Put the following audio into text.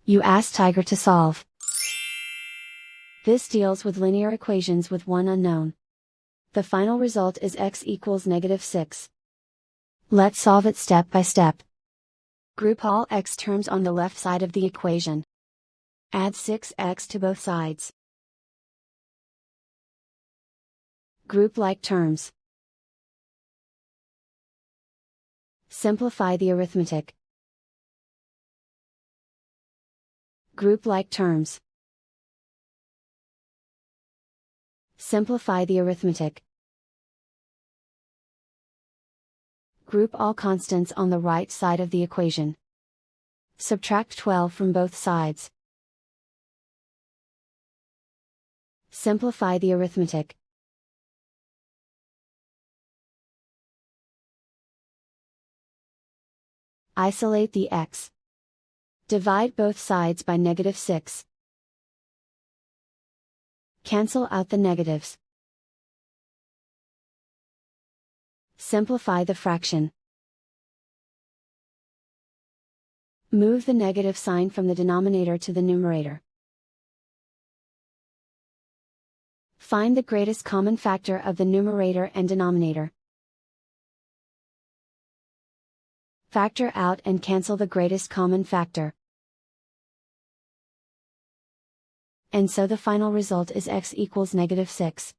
You ask Tiger to solve. This deals with linear equations with one unknown. The final result is x equals -6. Let's solve it step by step. Group all x terms on the left side of the equation. Add 6x to both sides. Group like terms. Simplify the arithmetic. Group like terms. Simplify the arithmetic. Group all constants on the right side of the equation. Subtract 12 from both sides. Simplify the arithmetic. Isolate the x. Divide both sides by -6. Cancel out the negatives. Simplify the fraction. Move the negative sign from the denominator to the numerator. Find the greatest common factor of the numerator and denominator. Factor out and cancel the greatest common factor. And so the final result is x equals -6.